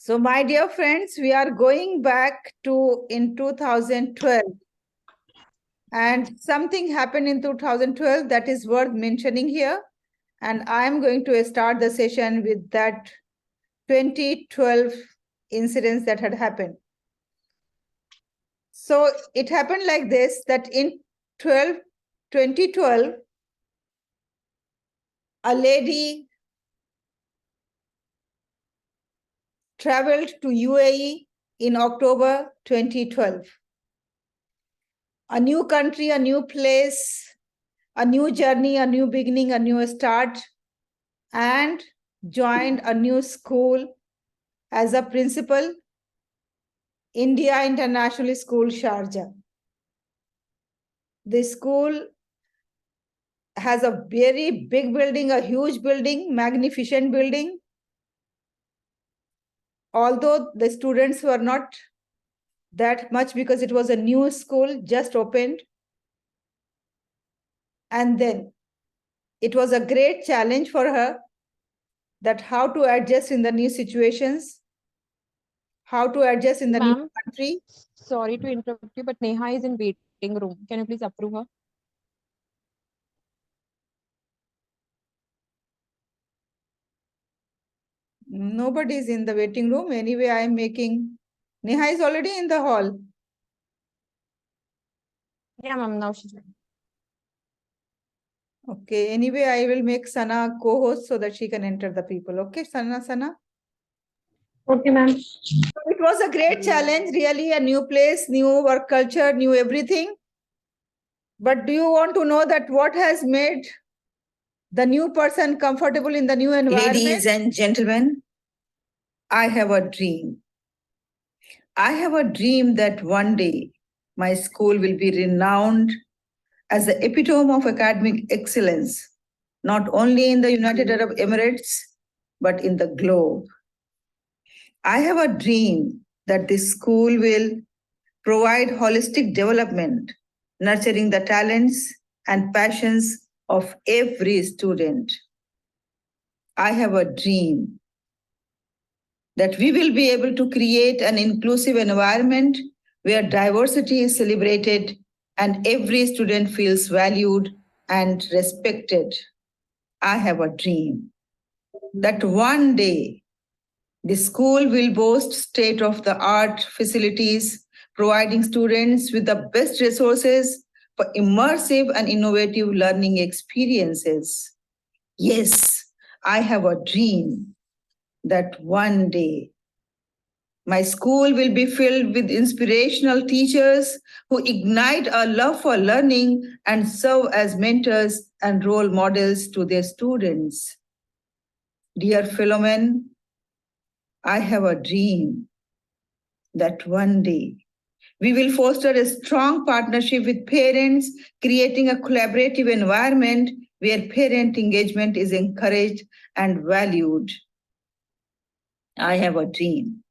So, my dear friends, we are going back to in 2012. And something happened in 2012 that is worth mentioning here. And I'm going to start the session with that 2012 incidents that had happened. So it happened like this, that in 2012, a lady traveled to UAE in October 2012. A new country, a new place, a new journey, a new beginning, a new start, and joined a new school as a principal, India International School, Sharjah. The school has a very big building, a huge building, magnificent building. Although the students were not that much because it was a new school, just opened. And then it was a great challenge for her that how to adjust in the new situations, how to adjust in the new country. Sorry to interrupt you, but Neha is in waiting room. Can you please approve her? Nobody is in the waiting room. Anyway, I am making... Neha is already in the hall. Yeah, ma'am, now she's ready. Okay, anyway, I will make Sana co-host so that she can enter the people. Okay, Sana? Okay, ma'am. It was a great challenge, really, a new place, new work culture, new everything. But do you want to know that what has made the new person comfortable in the new environment? Ladies and gentlemen, I have a dream. I have a dream that one day my school will be renowned as the epitome of academic excellence, not only in the United Arab Emirates, but in the globe. I have a dream that this school will provide holistic development, nurturing the talents and passions of every student. I have a dream that we will be able to create an inclusive environment where diversity is celebrated and every student feels valued and respected. I have a dream that one day the school will boast state-of-the-art facilities, providing students with the best resources for immersive and innovative learning experiences. Yes, I have a dream that one day my school will be filled with inspirational teachers who ignite a love for learning and serve as mentors and role models to their students. Dear fellow men, I have a dream that one day we will foster a strong partnership with parents, creating a collaborative environment where parent engagement is encouraged and valued. I have a dream.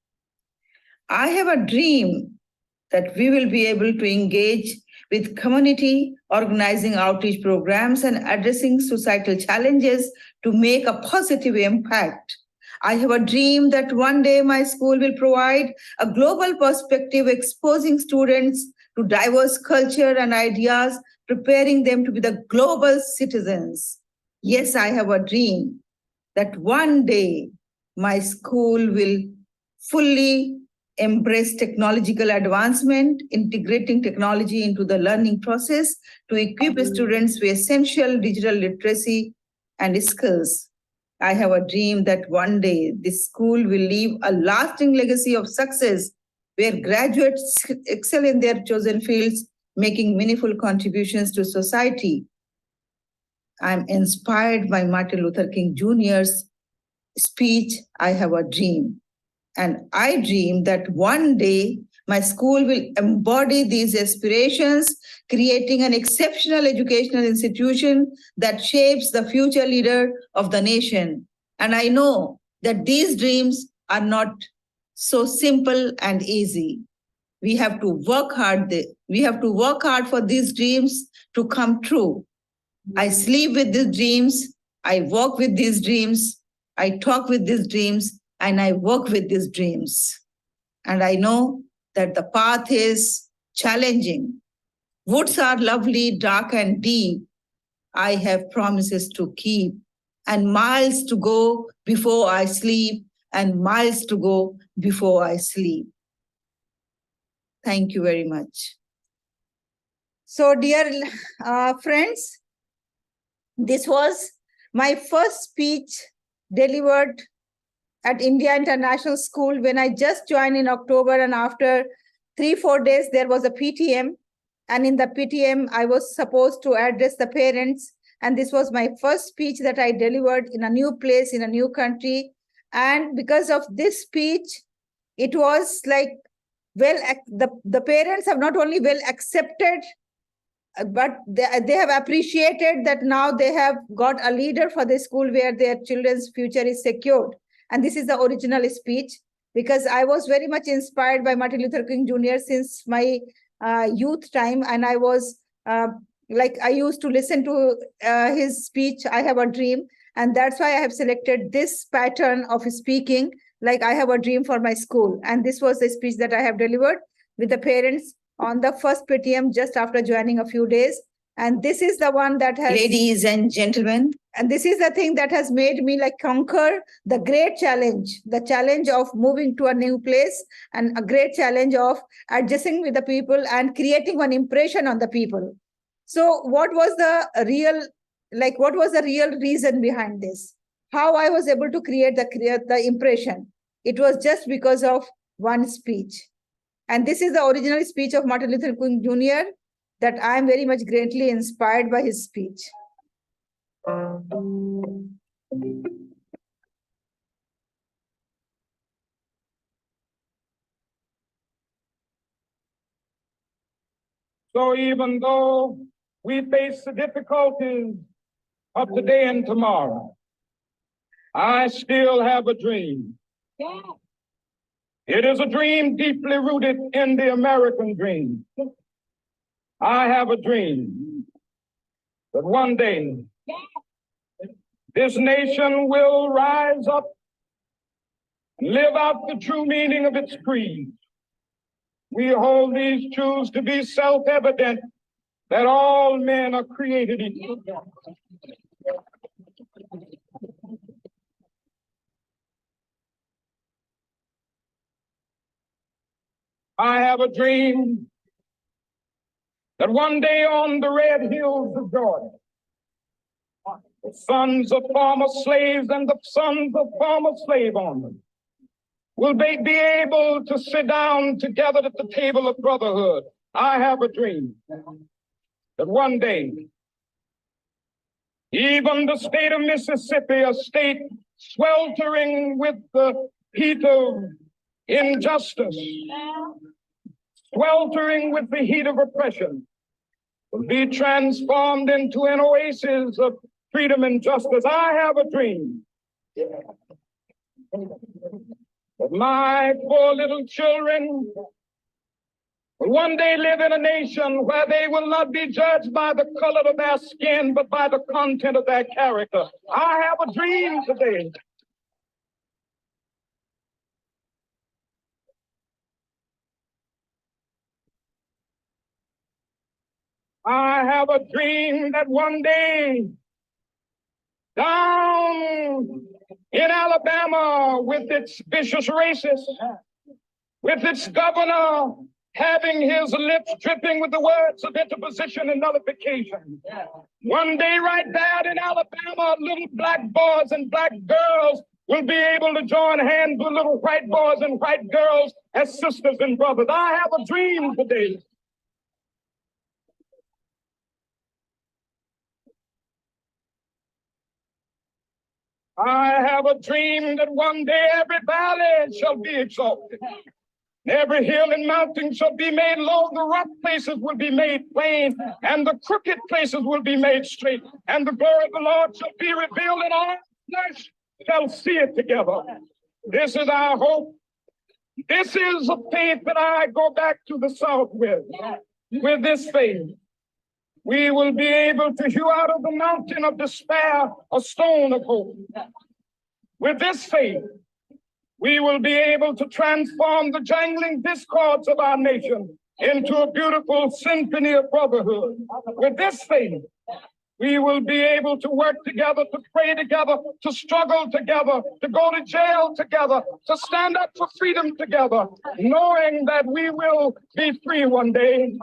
I have a dream that we will be able to engage with community, organizing outreach programs and addressing societal challenges to make a positive impact. I have a dream that one day my school will provide a global perspective, exposing students to diverse culture and ideas, preparing them to be the global citizens. Yes, I have a dream that one day my school will fully embrace technological advancement, integrating technology into the learning process to equip students with essential digital literacy and skills. I have a dream that one day this school will leave a lasting legacy of success where graduates excel in their chosen fields, making meaningful contributions to society. I'm inspired by Martin Luther King Jr.'s speech, I have a dream. And I dream that one day my school will embody these aspirations, creating an exceptional educational institution that shapes the future leader of the nation. And I know that these dreams are not so simple and easy. We have to work hard. We have to work hard for these dreams to come true. I sleep with these dreams. I walk with these dreams. I talk with these dreams. and I work with these dreams. And I know that the path is challenging. Woods are lovely, dark and deep. I have promises to keep, and miles to go before I sleep, and miles to go before I sleep. Thank you very much. So, dear friends, this was my first speech delivered at India International School when I just joined in October, and after 3-4 days, there was a PTM. And in the PTM, I was supposed to address the parents. And this was my first speech that I delivered in a new place, in a new country. And because of this speech, it was like, well, the parents have not only well accepted, but they have appreciated that now they have got a leader for the school where their children's future is secured. And this is the original speech, because I was very much inspired by Martin Luther King Jr. since my youth time. And I was I used to listen to his speech, I Have a Dream. And that's why I have selected this pattern of speaking, like I have a dream for my school. And this was the speech that I have delivered with the parents on the first PTM just after joining a few days. And this is the one that has... Ladies and gentlemen. And this is the thing that has made me like conquer the great challenge, the challenge of moving to a new place, and a great challenge of adjusting with the people and creating an impression on the people. So what was the real reason behind this? How I was able to create the impression? It was just because of one speech. And this is the original speech of Martin Luther King Jr. that I am very much greatly inspired by his speech. So even though we face the difficulties of today and tomorrow, I still have a dream. It is a dream deeply rooted in the American dream. I have a dream that one day this nation will rise up and live out the true meaning of its creed. We hold these truths to be self-evident, that all men are created equal. I have a dream that one day on the red hills of Georgia, the sons of former slaves and the sons of former slave owners will be able to sit down together at the table of brotherhood. I have a dream that one day, even the state of Mississippi, a state sweltering with the heat of injustice, sweltering with the heat of oppression, will be transformed into an oasis of freedom and justice. I have a dream that my poor little children will one day live in a nation where they will not be judged by the color of their skin, but by the content of their character. I have a dream today. I have a dream that one day down in Alabama, with its vicious racists, with its governor having his lips dripping with the words of interposition and nullification. One day right there in Alabama, little black boys and black girls will be able to join hands with little white boys and white girls as sisters and brothers. I have a dream today. I have a dream that one day every valley shall be exalted. Every hill and mountain shall be made low, the rough places will be made plain, and the crooked places will be made straight, and the glory of the Lord shall be revealed, and all flesh shall see it together. This is our hope. This is a faith that I go back to the South with. With this faith, we will be able to hew out of the mountain of despair a stone of hope. With this faith, we will be able to transform the jangling discords of our nation into a beautiful symphony of brotherhood. With this faith, we will be able to work together, to pray together, to struggle together, to go to jail together, to stand up for freedom together, knowing that we will be free one day.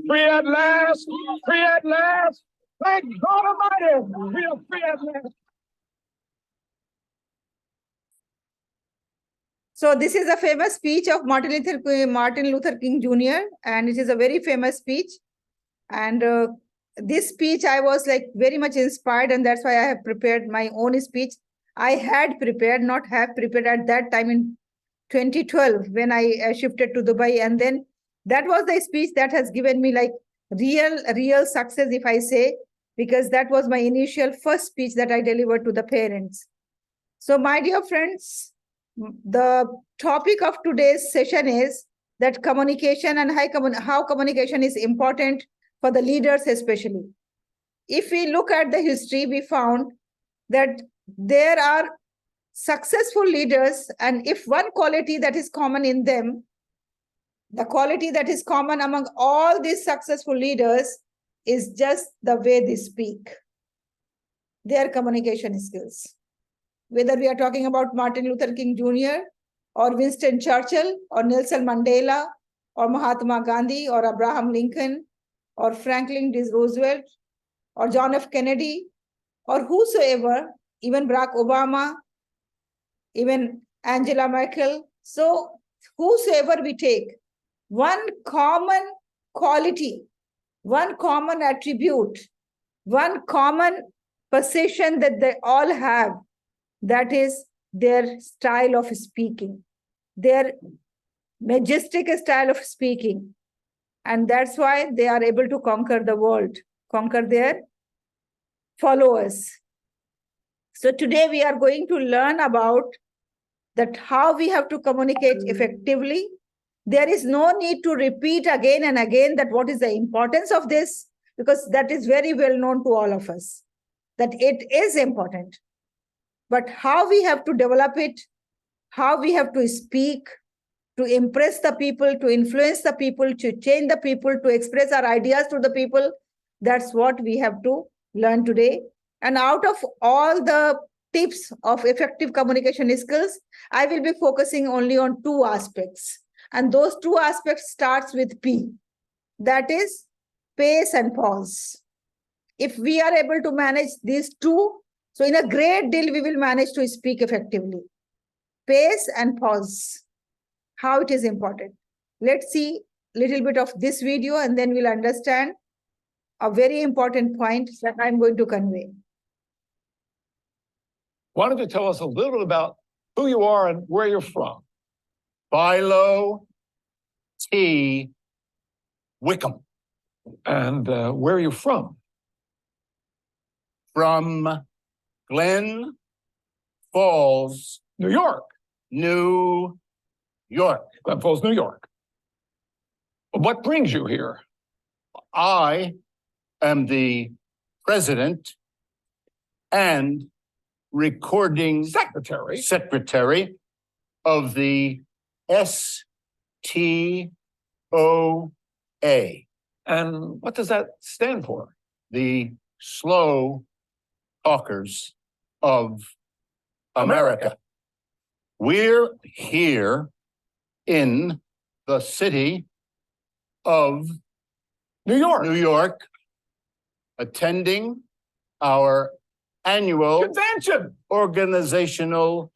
Free at last, free at last. Thank God Almighty, we are free at last. So this is a famous speech of Martin Luther King Jr. and it is a very famous speech. And this speech, I was like very much inspired, and that's why I have prepared my own speech. I had prepared, not have prepared at that time in 2012 when I shifted to Dubai. And then that was the speech that has given me like real success, if I say, because that was my initial first speech that I delivered to the parents. So my dear friends, the topic of today's session is that communication and how communication is important for the leaders especially. If we look at the history, we found that there are successful leaders, and if one quality that is common in them, the quality that is common among all these successful leaders is just the way they speak, their communication skills. Whether we are talking about Martin Luther King Jr. or Winston Churchill or Nelson Mandela or Mahatma Gandhi or Abraham Lincoln or Franklin D. Roosevelt or John F. Kennedy or whosoever, even Barack Obama, even Angela Merkel. So whosoever we take, one common quality, one common attribute, one common possession that they all have, that is their style of speaking, their majestic style of speaking. And that's why they are able to conquer the world, conquer their followers. So today we are going to learn about that how we have to communicate effectively. There is no need to repeat again and again that what is the importance of this, because that is very well known to all of us, that it is important. But how we have to develop it, how we have to speak, to impress the people, to influence the people, to change the people, to express our ideas to the people, that's what we have to learn today. And out of all the tips of effective communication skills, I will be focusing only on two aspects. And those two aspects starts with P. That is pace and pause. If we are able to manage these two, so in a great deal, we will manage to speak effectively. Pace and pause, how it is important. Let's see a little bit of this video and then we'll understand a very important point that I'm going to convey. Why don't you tell us a little bit about who you are and where you're from? Philo T. Wickham. And where are you from? From Glen Falls, New York, New York. Glen Falls, New York. What brings you here? I am the president and recording secretary of the STOA. And what does that stand for? The Slow Talkers of America. We're here in the city of New York. Attending our annual Convention. organizational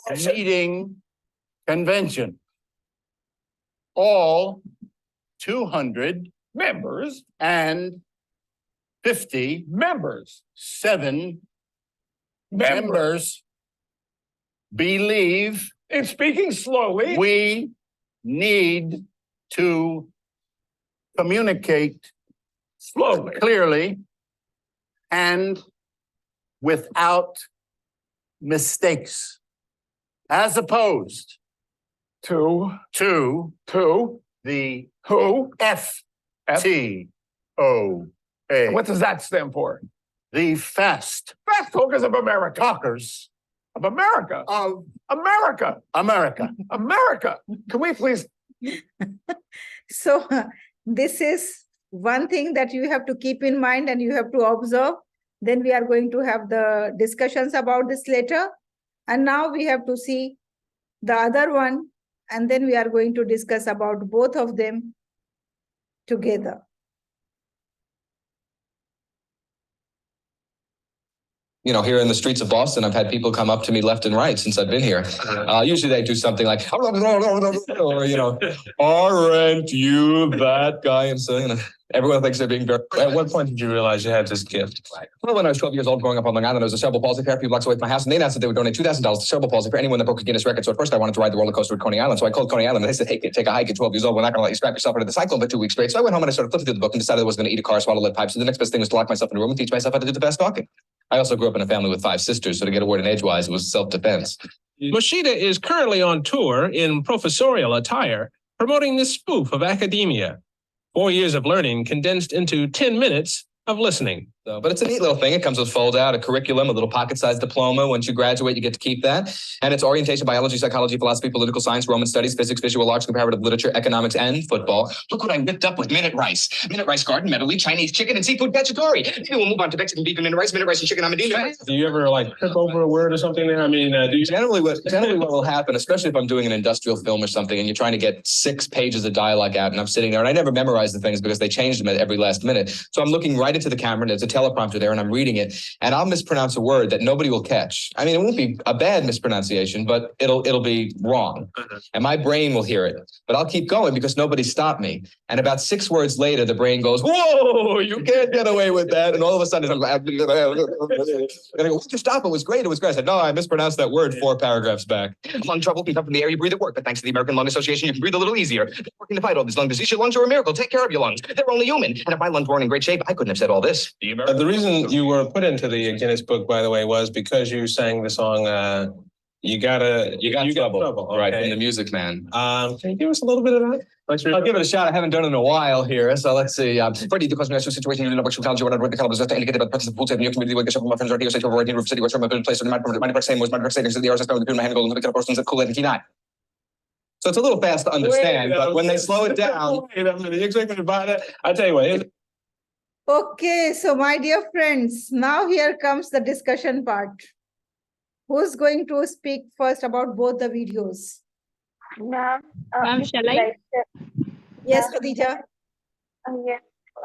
meeting convention. All 200 Members. and 57 members believe In speaking slowly. we need to communicate Slowly. clearly and without mistakes, as opposed To the who? FTOA, What does that stand for? the Fast Fast Talkers of America. Talkers Of America. Of America. America. America. Can we please? So this is one thing that you have to keep in mind and you have to observe. Then we are going to have the discussions about this later. And now we have to see the other one. And then we are going to discuss about both of them together. You know, here in the streets of Boston, I've had people come up to me left and right since I've been here. Usually they do something like, or, you know, aren't you that guy? And so, you know, everyone thinks they're being very. At what point did you realize you had this gift? Well, when I was 12 years old, growing up on Long Island, there was a cerebral palsy fair a few blocks away from my house, and they announced that they would donate $2,000 to cerebral palsy for anyone that broke a Guinness record. So at first I wanted to ride the roller coaster at Coney Island. So I called Coney Island, and they said, hey, take a hike at 12 years old. We're not going to let you strap yourself into the cyclone for 2 weeks straight. So I went home and I started flipping through the book and decided I was going to eat a car, swallow lead pipes. So the next best thing was to lock myself in a room and teach myself how to do the best talking. I also grew up in a family with 5 sisters, so to get a word in edgewise, it was self-defense. Moshida is currently on tour in professorial attire, promoting this spoof of academia. 4 years of learning condensed into 10 minutes of listening. So, but it's a neat little thing. It comes with fold out, a curriculum, a little pocket-sized diploma. Once you graduate, you get to keep that. And it's orientation, biology, psychology, philosophy, political science, Roman studies, physics, visual arts, comparative literature, economics, and football. Look what I whipped up with minute rice. Minute rice garden, medley, Chinese chicken, and seafood cacciatore. Maybe we'll move on to Mexican beef and minute rice and chicken amadillo. Do you ever like trip over a word or something there? I mean, do you? Generally what will happen, especially if I'm doing an industrial film or something and you're trying to get 6 pages of dialogue out and I'm sitting there and I never memorize the things because they changed them at every last minute. So I'm looking right into the camera and there's a teleprompter there and I'm reading it and I'll mispronounce a word that nobody will catch. I mean, it won't be a bad mispronunciation, but it'll be wrong. And my brain will hear it, but I'll keep going because nobody stopped me. And about 6 words later, the brain goes, whoa, you can't get away with that. And all of a sudden, and I go, why'd you stop? It was great. It was great. I said, no, I mispronounced that word 4 paragraphs back. Lung trouble can come from the air you breathe at work, but thanks to the American Lung Association, you can breathe a little easier. They're working to fight all this lung disease. Your lungs are a miracle. Take care of your lungs. They're only human. And if my lungs weren't in great shape, I couldn't have said all this. The reason you were put into the Guinness Book, by the way, was because you sang the song, You Got Trouble. Right, Okay. from the Music Man. Can you give us a little bit of that? I'll give it a shot. I haven't done it in a while here, so let's see. Freddie, because my situation, you know, what you can't do, what I the colors, just indicated by the presence of food, new community, what the shop of my friends are here, say to avoid Roof City, what's from a good place, or my same was my savings, the RSS, the my hand gold, and the persons of cool and key. So it's a little fast to understand, but when they slow it down. Wait a minute, you expect me to buy that? I tell you what. Okay, so my dear friends, now here comes the discussion part. Who's going to speak first about both the videos? Ma'am, Ma'am, shall I? Yes, Khadija. Yes,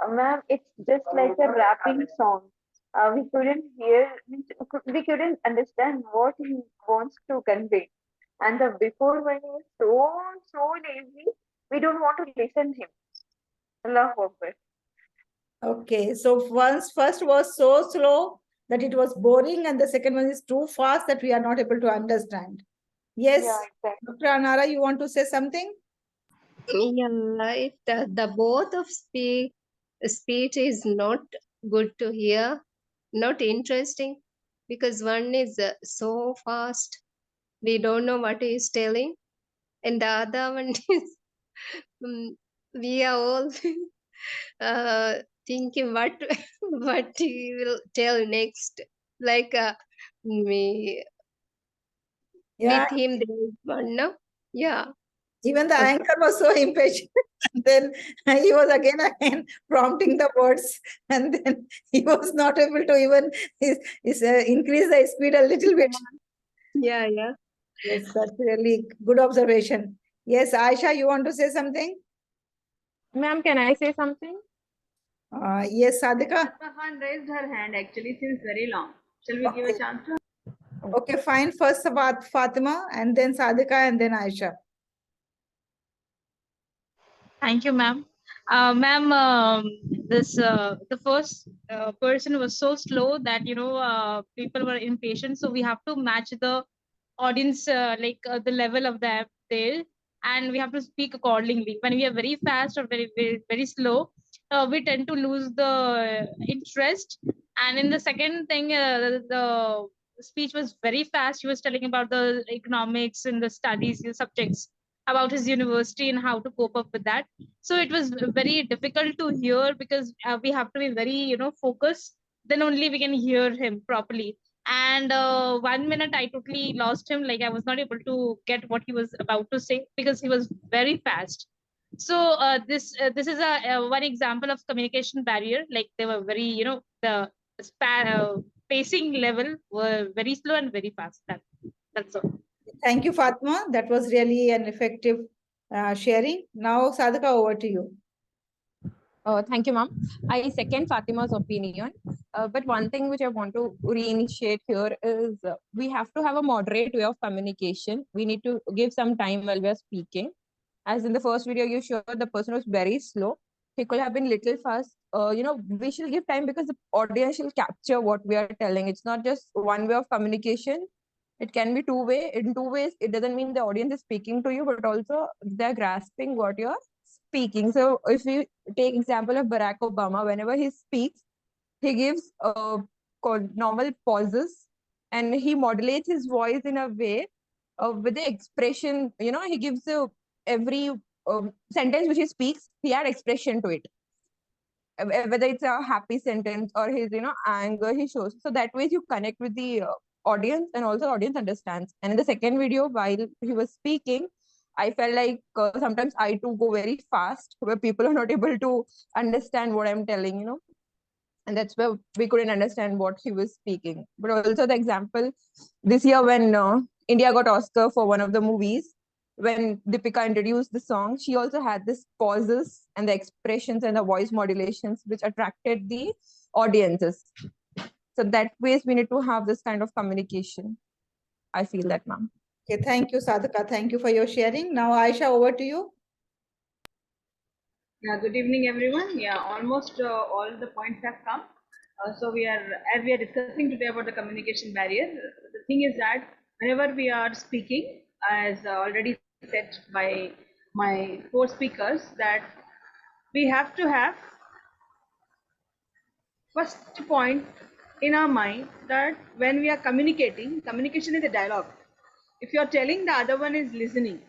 ma'am, it's just like a rapping song. We couldn't hear, we couldn't understand what he wants to convey. And the before one is so lazy, we don't want to listen to him. Allah Akbar. Okay, so first was so slow that it was boring, and the second one is too fast that we are not able to understand. Yes, Yeah, exactly. Dr. Anara, you want to say something? Yeah, if the both of speech is not good to hear, not interesting, because one is so fast, we don't know what he is telling, and the other one is we are all thinking what what he will tell next. Like me Yeah, with him, there is one, no? Yeah. even the Okay. anchor was so impatient. Then he was again prompting the words, and then he was not able to even increase the speed a little bit. Yeah, yeah. Yes, that's really good observation. Yes, Aisha, you want to say something? Ma'am, can I say something? Yes, Sadika. Jahan raised her hand actually since very long. Shall we give a chance to her? Okay, fine. First about Fatima, and then Sadika, and then Aisha. Thank you, ma'am. Ma'am, the first person was so slow that people were impatient. So we have to match the audience, the level of the there, and we have to speak accordingly. When we are very fast or very slow, we tend to lose the interest. And in the second thing, the speech was very fast. He was telling about the economics and the studies, the subjects about his university and how to cope up with that. So it was very difficult to hear because we have to be very focused, then only we can hear him properly. And 1 minute I totally lost him. Like I was not able to get what he was about to say because he was very fast. So this is a one example of communication barrier. Like they were very, the pacing level were very slow and very fast. That's all. Thank you, Fatma. That was really an effective sharing. Now, Sadhika, over to you. Thank you, ma'am. I second Fatima's opinion. But one thing which I want to reinitiate here is we have to have a moderate way of communication. We need to give some time while we are speaking. As in the first video, you showed the person was very slow. He could have been little fast. We should give time because the audience will capture what we are telling. It's not just one way of communication. It can be two way. In two ways, it doesn't mean the audience is speaking to you, but also they're grasping what you're speaking. So if we take example of Barack Obama, whenever he speaks, he gives normal pauses and he modulates his voice in a way with the expression. He gives every sentence which he speaks, he had expression to it. Whether it's a happy sentence or his anger he shows. So that way you connect with the audience, and also audience understands. And in the second video, while he was speaking, I felt like sometimes I too go very fast where people are not able to understand what I'm telling, and that's where we couldn't understand what he was speaking. But also the example this year when India got Oscar for one of the movies, when Deepika introduced the song, she also had this pauses and the expressions and the voice modulations which attracted the audiences. So that ways we need to have this kind of communication. I feel that, ma'am. Okay, thank you, Sadhika. Thank you for your sharing. Now, Aisha, over to you. Yeah, good evening, everyone. Yeah, almost all the points have come. So as we are discussing today about the communication barrier, the thing is that whenever we are speaking, as already said by my four speakers, that we have to have first point in our mind that when we are communicating, communication is a dialogue. If you are telling, the other one is listening.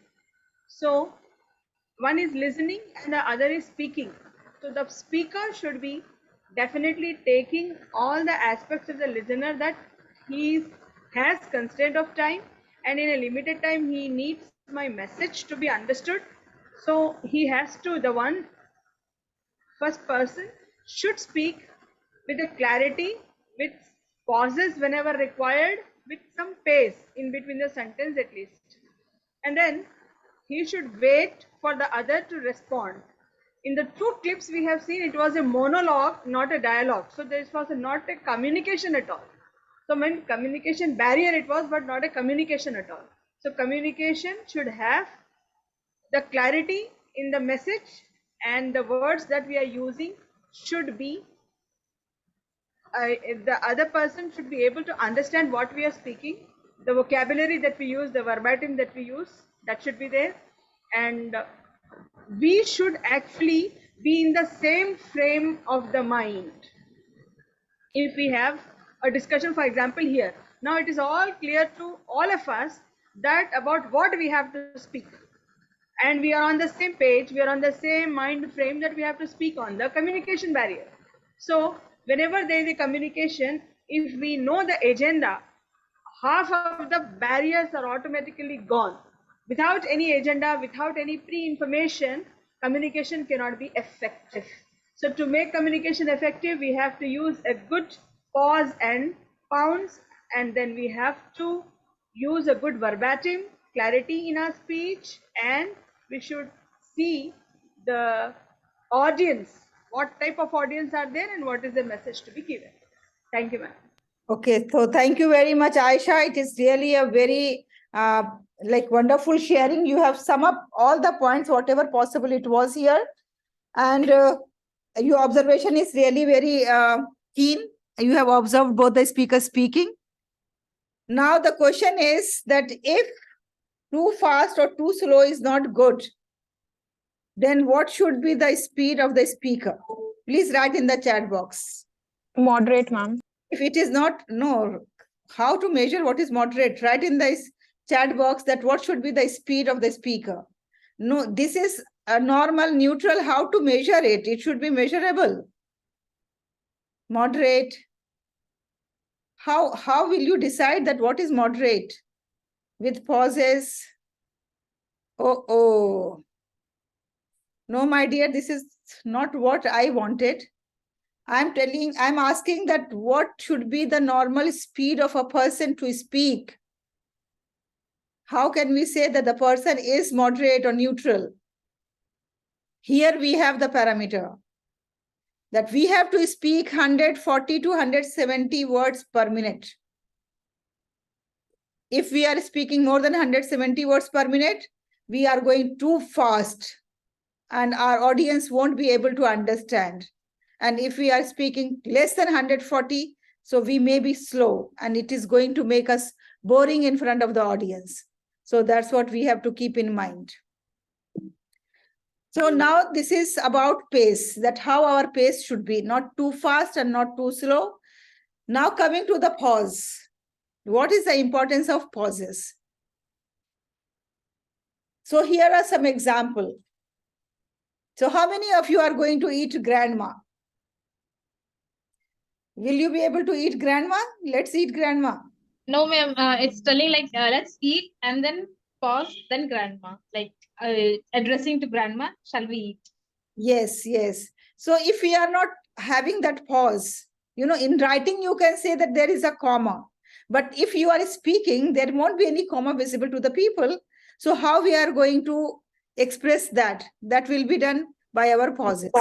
So one is listening and the other is speaking. So the speaker should be definitely taking all the aspects of the listener, that he has constraint of time and in a limited time he needs my message to be understood. So he has to, the one first person should speak with a clarity, with pauses whenever required, with some pace in between the sentence at least. And then he should wait for the other to respond. In the two clips we have seen, it was a monologue, not a dialogue. So this was not a communication at all. So when communication barrier it was, but not a communication at all. So communication should have the clarity in the message, and the words that we are using should be, the other person should be able to understand what we are speaking. The vocabulary that we use, the verbatim that we use, that should be there. And we should actually be in the same frame of the mind. If we have a discussion, for example, here, now it is all clear to all of us that about what we have to speak. And we are on the same page, we are on the same mind frame that we have to speak on, the communication barrier. So whenever there is a communication, if we know the agenda, half of the barriers are automatically gone. Without any agenda, without any pre-information, communication cannot be effective. So to make communication effective, we have to use a good pause and pounds, and then we have to use a good verbatim, clarity in our speech, and we should see the audience, what type of audience are there and what is the message to be given. Thank you, ma'am. Okay, so thank you very much, Aisha. It is really a very wonderful sharing. You have summed up all the points, whatever possible it was here. And your observation is really very keen. You have observed both the speakers speaking. Now the question is that if too fast or too slow is not good, then what should be the speed of the speaker? Please write in the chat box. Moderate, ma'am. If it is not, no, how to measure what is moderate? Write in the chat box that what should be the speed of the speaker. No, this is a normal, neutral. How to measure it? It should be measurable. Moderate. how will you decide that what is moderate? With pauses? Oh. No, my dear, this is not what I wanted. I'm asking that what should be the normal speed of a person to speak? How can we say that the person is moderate or neutral? Here we have the parameter that we have to speak 140 to 170 words per minute. If we are speaking more than 170 words per minute, we are going too fast and our audience won't be able to understand. And if we are speaking less than 140, so we may be slow and it is going to make us boring in front of the audience. So that's what we have to keep in mind. So now this is about pace, that how our pace should be, not too fast and not too slow. Now coming to the pause. What is the importance of pauses? So here are some examples. So how many of you are going to eat grandma? Will you be able to eat grandma? Let's eat grandma. No, ma'am. It's telling like let's eat and then pause, then grandma. Like addressing to grandma, shall we eat? Yes. So if we are not having that pause, in writing you can say that there is a comma. But if you are speaking, there won't be any comma visible to the people. So how we are going to express that? That will be done by our pauses.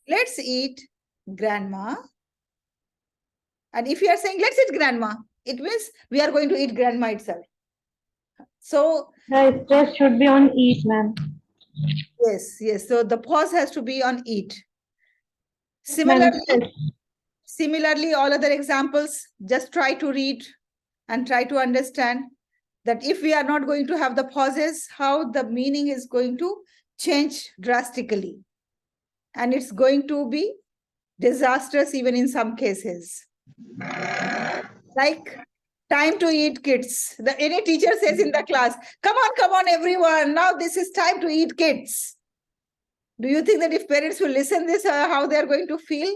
Let's eat grandma. And if you are saying, let's eat grandma, it means we are going to eat grandma itself. So the stress should be on eat, ma'am. Yes. So the pause has to be on eat. Ma'am, Similarly, all other examples, just try to read and try to understand that if we are not going to have the pauses, how the meaning is going to change drastically. And it's going to be disastrous even in some cases. Like time to eat, kids. Any teacher says in the class, come on, everyone. Now this is time to eat, kids. Do you think that if parents will listen this, how they are going to feel?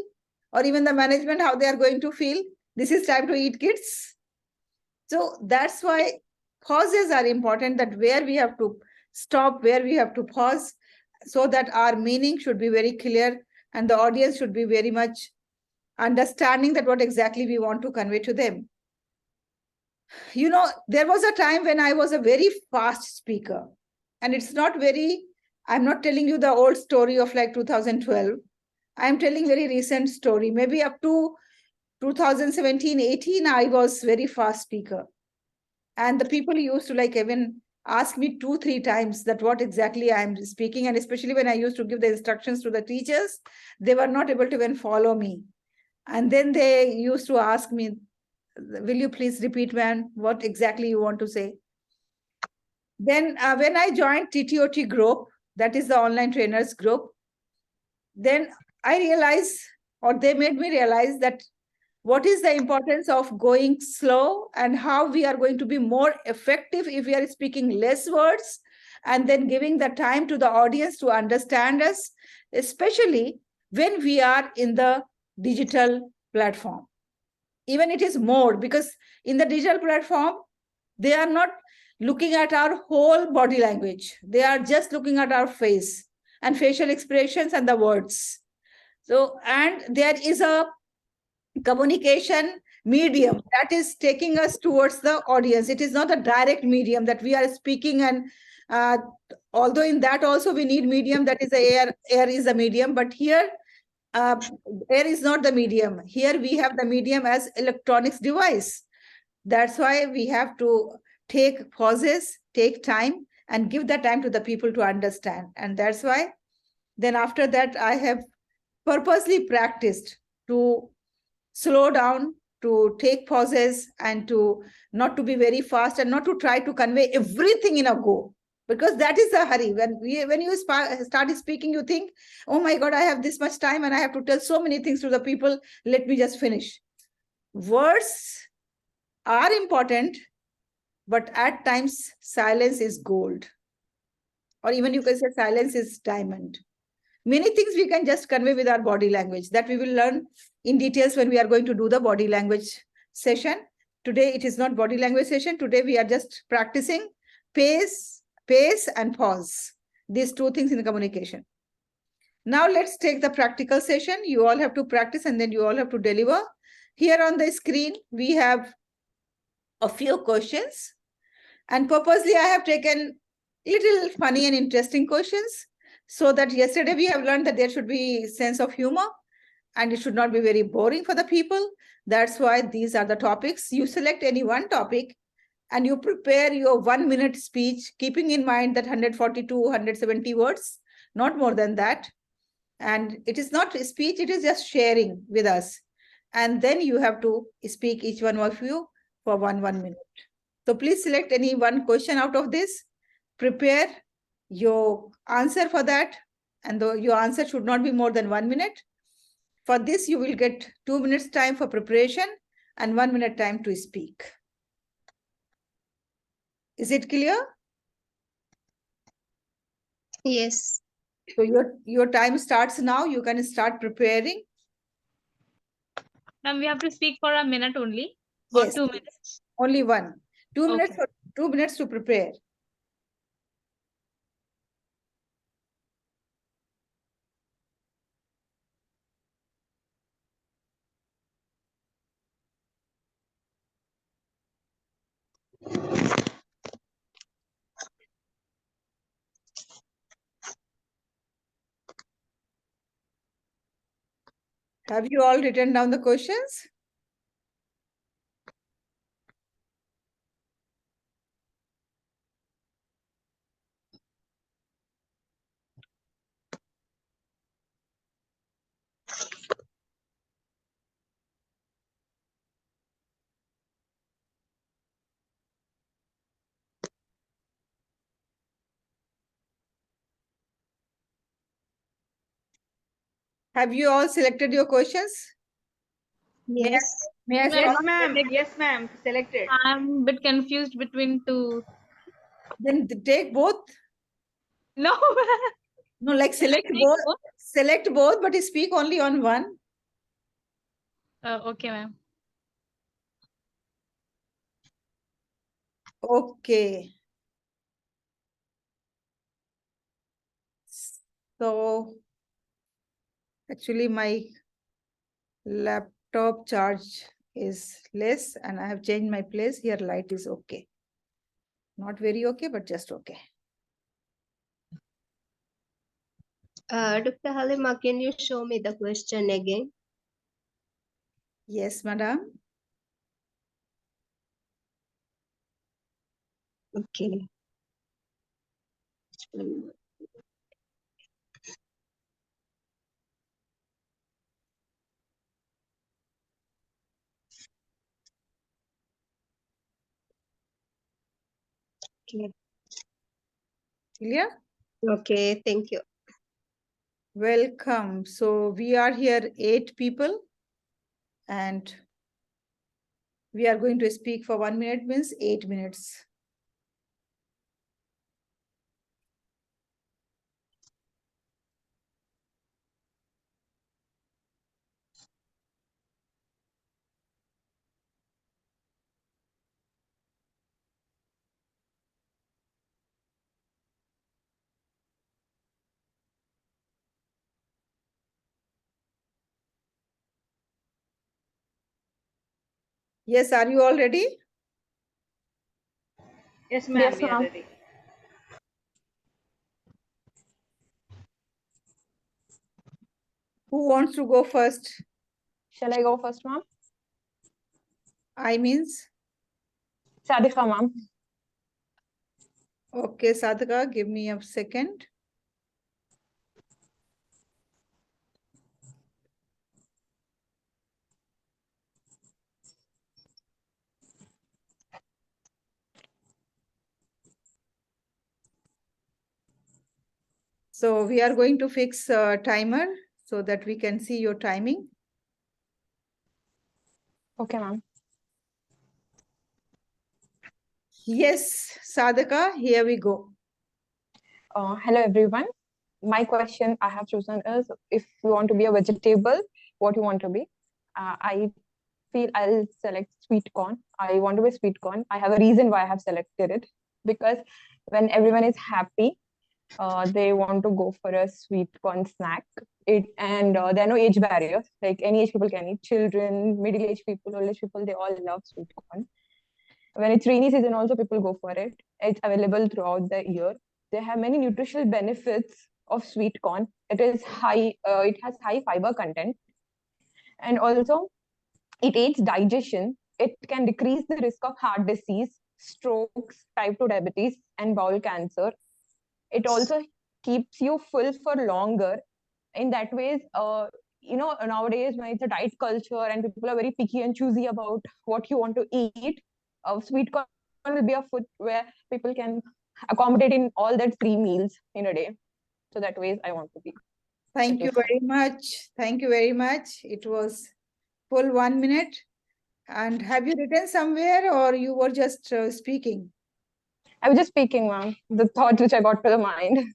Or even the management, how they are going to feel? This is time to eat, kids. So that's why pauses are important, that where we have to stop, where we have to pause, so that our meaning should be very clear and the audience should be very much understanding that what exactly we want to convey to them. There was a time when I was a very fast speaker, and it's not very, I'm not telling you the old story of like 2012. I'm telling very recent story. Maybe up to 2017, 18, I was very fast speaker. And the people used to like even ask me 2-3 times that what exactly I'm speaking. And especially when I used to give the instructions to the teachers, they were not able to even follow me. And then they used to ask me, will you please repeat, man, what exactly you want to say? Then when I joined TTOT group, that is the online trainers group, then I realized, or they made me realize, that what is the importance of going slow and how we are going to be more effective if we are speaking less words and then giving the time to the audience to understand us, especially when we are in the digital platform. Even it is more, because in the digital platform, they are not looking at our whole body language. They are just looking at our face and facial expressions and the words. So, and there is a communication medium that is taking us towards the audience. It is not a direct medium that we are speaking, and although in that also we need medium, that is the air is the medium, but here air is not the medium. Here we have the medium as electronics device. That's why we have to take pauses, take time, and give the time to the people to understand. And that's why then after that, I have purposely practiced to slow down, to take pauses, and to not to be very fast and not to try to convey everything in a go, because that is the hurry. When you start speaking, you think, oh my God, I have this much time and I have to tell so many things to the people. Let me just finish. Words are important, but at times silence is gold. Or even you can say silence is diamond. Many things we can just convey with our body language that we will learn in details when we are going to do the body language session. Today, it is not body language session. Today, we are just practicing pace and pause. These two things in the communication. Now, let's take the practical session. You all have to practice and then you all have to deliver. Here on the screen, we have a few questions. And purposely, I have taken little funny and interesting questions so that yesterday we have learned that there should be sense of humor and it should not be very boring for the people. That's why these are the topics. You select any one topic and you prepare your 1 minute speech, keeping in mind that 142, 170 words, not more than that. And it is not a speech, it is just sharing with us. And then you have to speak each one of you for one minute. So please select any one question out of this, prepare your answer for that, and your answer should not be more than 1 minute. For this, you will get 2 minutes time for preparation and 1 minute time to speak. Is it clear? Yes. So your time starts now. You can start preparing. Ma'am, we have to speak for a minute only. Yes, Or 2 minutes. only one. 2 minutes Okay. for 2 minutes to prepare. Have you all written down the questions? Have you all selected your questions? Yes. May I Yes, Yes, stop? ma'am. Yes, ma'am. Selected. I'm a bit confused between two. Then take both. No. No, like Can I select take both. both? Select both, but speak only on one. Okay, ma'am. Okay. So actually my laptop charge is less and I have changed my place. Here light is okay. Not very okay, but just okay. Dr. Halima, can you show me the question again? Yes, madam. Okay. Okay. Clear? Okay, thank you. Welcome. So we are here 8 people and we are going to speak for 1 minute means 8 minutes. Yes, are you all ready? Yes, ma'am. Yes, We are ma'am. ready. Who wants to go first? Shall I go first, ma'am? I means? Sadhika, ma'am. Okay, Sadhika, give me a second. So we are going to fix a timer so that we can see your timing. Okay, ma'am. Yes, Sadhika, here we go. Hello, everyone. my question I have chosen is, if you want to be a vegetable, what you want to be? I feel I'll select sweet corn. I want to be sweet corn. I have a reason why I have selected it, because when everyone is happy, they want to go for a sweet corn snack. There are no age barriers. Like any age people can eat. Children, middle-aged people, old-age people, they all love sweet corn. When it's rainy season, also people go for it. It's available throughout the year. They have many nutritional benefits of sweet corn. It is high. It has high fiber content, and also it aids digestion. It can decrease the risk of heart disease, strokes, type 2 diabetes, and bowel cancer. It also keeps you full for longer. In that ways, nowadays when it's a diet culture and people are very picky and choosy about what you want to eat, sweet corn will be a food where people can accommodate in all that 3 meals in a day. So that ways I want to be. Thank you very much. Thank you very much. It was full 1 minute. And have you written somewhere, or you were just speaking? I was just speaking, ma'am. The thoughts which I got to the mind.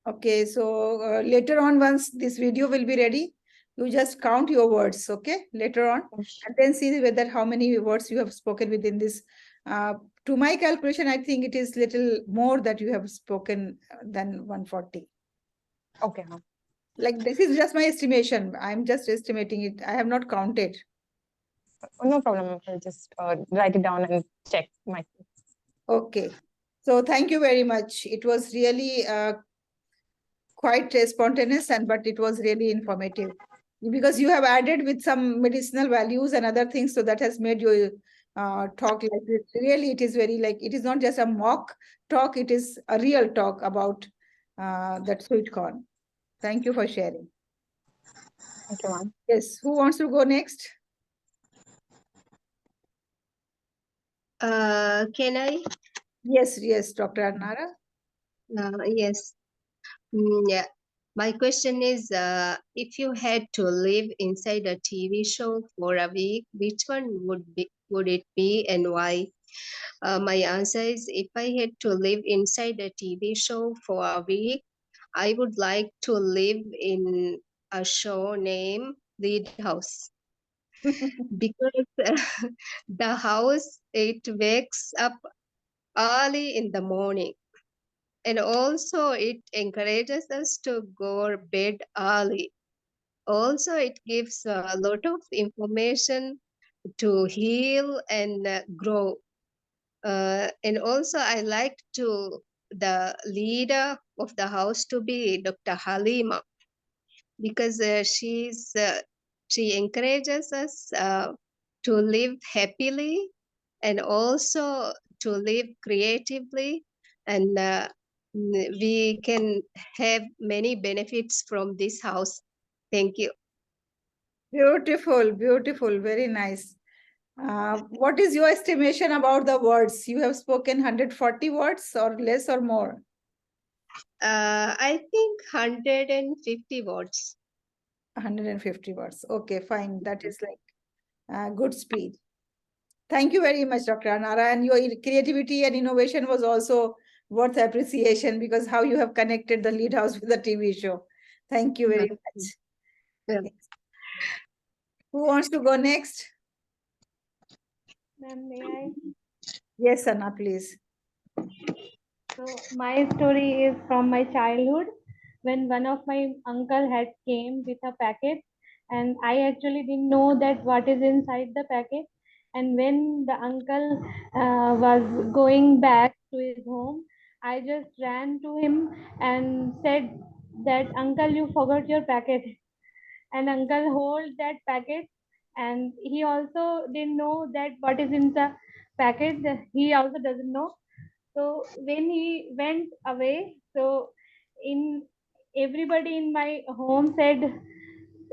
Okay, so later on, once this video will be ready, you just count your words, okay, later on, and then see whether how many words you have spoken within this. To my calculation, I think it is little more that you have spoken than 140. Okay, ma'am. Like, this is just my estimation. I'm just estimating it. I have not counted. No problem. I'll just write it down and check my. Okay. So thank you very much. It was really quite spontaneous, but it was really informative, because you have added with some medicinal values and other things. So that has made you talk like this. Really, it is very like, it is not just a mock talk. It is a real talk about that sweet corn. Thank you for sharing. Thank you, ma'am. Yes. Who wants to go next? Can I? Yes, Dr. Arnara. Yes. Yeah. My question is, if you had to live inside a TV show for a week, which one would it be, and why? My answer is, if I had to live inside a TV show for a week, I would like to live in a show named Lead House. Because the house, it wakes up early in the morning, and also it encourages us to go to bed early. Also, it gives a lot of information to heal and grow. And also, I like the leader of the house to be Dr. Halima, because she encourages us to live happily and also to live creatively, and we can have many benefits from this house. Thank you. Beautiful, very nice. What is your estimation about the words? You have spoken 140 words, or less or more? I think 150 words. 150 words. Okay, fine. That is like good speed. Thank you very much, Dr. Anara. And your creativity and innovation was also worth appreciation, because how you have connected the Lead House with the TV show. Thank you very much. Yeah. Who wants to go next? Ma'am, may I? Yes, Anna, please. So my story is from my childhood, when one of my uncle had came with a packet, and I actually didn't know that what is inside the packet. And when the uncle was going back to his home, I just ran to him and said that, "Uncle, you forgot your packet." And uncle hold that packet, and he also didn't know that what is in the packet. He also doesn't know. So when he went away, so in everybody in my home said,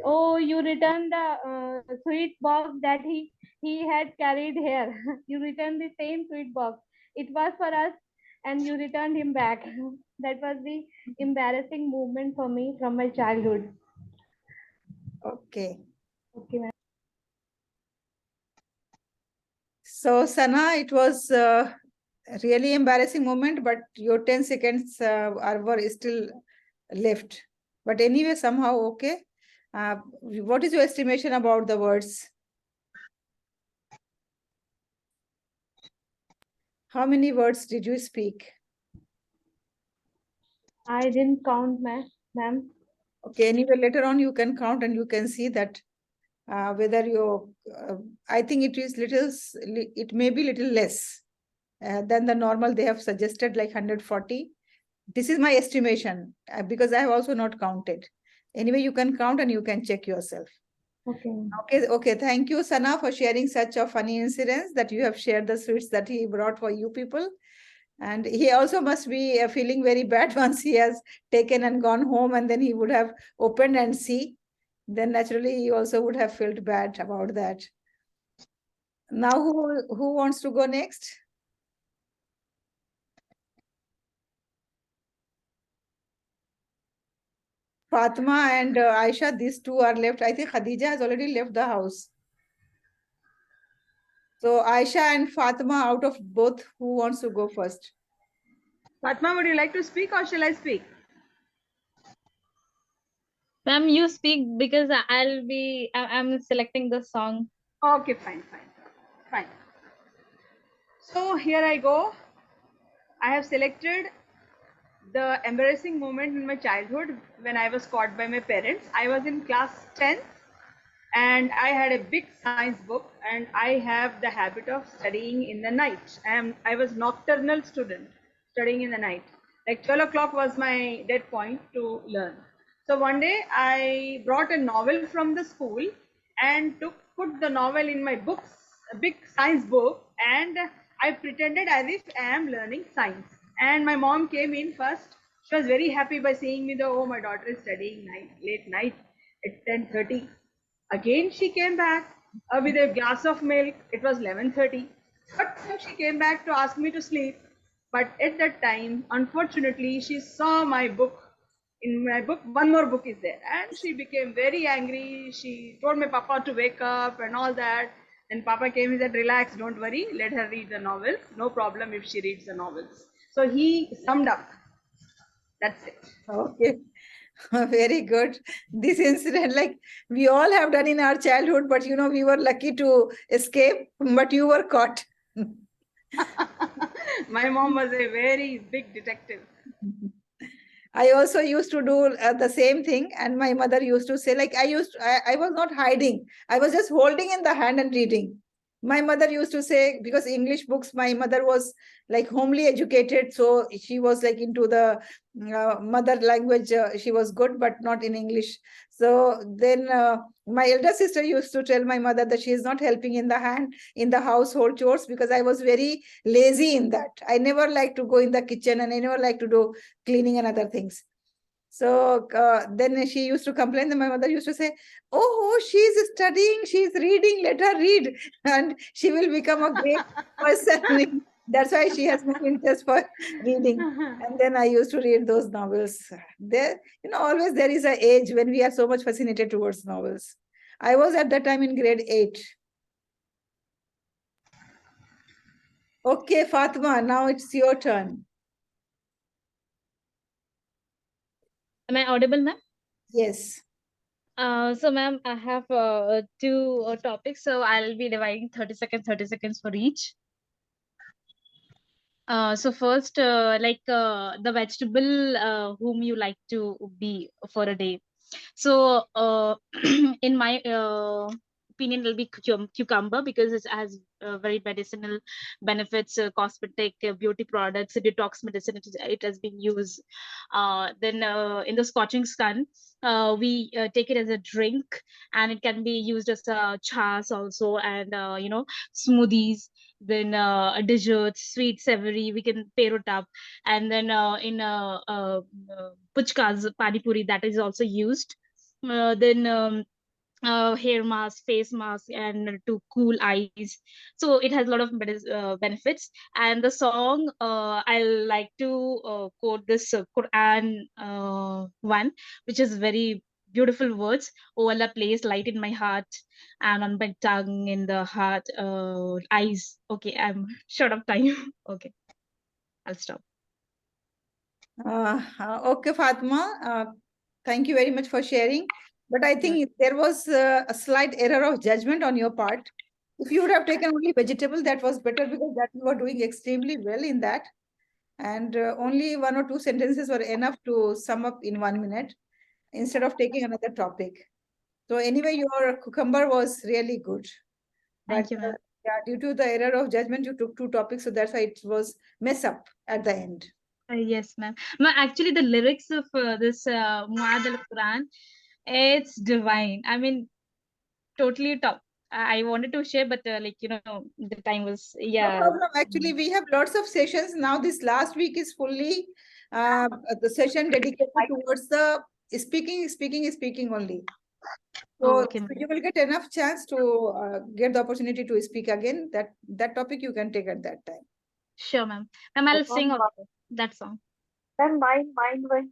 "Oh, you returned the sweet box that he had carried here. You returned the same sweet box. It was for us, and you returned him back." That was the embarrassing moment for me from my childhood. Okay. Okay, ma'am. So, Sana, it was really embarrassing moment, but your 10 seconds were still left. But anyway, somehow, okay. What is your estimation about the words? How many words did you speak? I didn't count, ma'am. Okay, anyway, later on you can count and you can see that whether you, I think it is little, it may be little less than the normal they have suggested, like 140. This is my estimation because I have also not counted. Anyway, you can count and you can check yourself. Okay. Okay. Thank you, Sana, for sharing such a funny incidents that you have shared the sweets that he brought for you people. And he also must be feeling very bad once he has taken and gone home and then he would have opened and see. Then naturally he also would have felt bad about that. Now who wants to go next? Fatma and Aisha, these two are left. I think Khadija has already left the house. So Aisha and Fatma, out of both, who wants to go first? Fatma, would you like to speak or shall I speak? Ma'am, you speak because I'm selecting the song. Okay, fine. So here I go. I have selected the embarrassing moment in my childhood when I was caught by my parents. I was in class 10 and I had a big science book and I have the habit of studying in the night. I was nocturnal student studying in the night. Like 12 o'clock was my dead point to learn. So one day I brought a novel from the school and put the novel in my books, a big science book, and I pretended as if I am learning science. And my mom came in first. She was very happy by seeing me. Oh, my daughter is studying late night at 10:30. Again, she came back with a glass of milk. It was 11:30. But she came back to ask me to sleep. But at that time, unfortunately, she saw my book. In my book, one more book is there. And she became very angry. She told my papa to wake up and all that. And papa came and said, relax, don't worry. Let her read the novels. No problem if she reads the novels. So he summed up. That's it. Okay. Very good. This incident, like we all have done in our childhood, but we were lucky to escape, but you were caught. My mom was a very big detective. I also used to do the same thing, and my mother used to say, like I was not hiding. I was just holding in the hand and reading. My mother used to say, because English books, my mother was like homely educated, so she was like into the mother language. She was good, but not in English. So then my elder sister used to tell my mother that she is not helping in the hand in the household chores because I was very lazy in that. I never liked to go in the kitchen and I never liked to do cleaning and other things. So then she used to complain that my mother used to say, oh, she's studying, she's reading, let her read and she will become a great person. That's why she has no interest for reading. And then I used to read those novels. There, always there is an age when we are so much fascinated towards novels. I was at that time in grade 8. Okay, Fatma, now it's your turn. Am I audible, ma'am? Yes. So, ma'am, I have two topics. So I'll be dividing 30 seconds for each. So first, the vegetable whom you like to be for a day. So in my opinion, it'll be cucumber because it has very medicinal benefits, cosmetic, beauty products, detox medicine. It has been used. Then in the scorching sun, we take it as a drink, and it can be used as a chas also, and smoothies. Then desserts, sweet, savory, we can pair it up. And then in puchkas, pani puri, that is also used. Then hair mask, face mask, and to cool eyes. So it has a lot of benefits. And the song, I like to quote this Quran one, which is very beautiful words. Oh Allah, place light in my heart and on my tongue, in the heart, eyes. Okay, I'm short of time. Okay, I'll stop. Okay, Fatma. Thank you very much for sharing. But I think there was a slight error of judgment on your part. If you would have taken only vegetable, that was better because that you were doing extremely well in that. And only 1 or 2 sentences were enough to sum up in 1 minute instead of taking another topic. So anyway, your cucumber was really good. Thank But you, ma'am. yeah, due to the error of judgment, you took 2 topics. So that's why it was mess up at the end. Yes, ma'am. Ma'am, actually, the lyrics of this Muad al-Quran, it's divine. I mean, totally top. I wanted to share, but the time was, No yeah. problem. Actually, we have lots of sessions. Now, this last week is fully the session dedicated towards the speaking only. So, Okay, ma'am. you will get enough chance to get the opportunity to speak again. That topic you can take at that time. Sure, ma'am. Ma'am, I'll sing that song. Then mine went.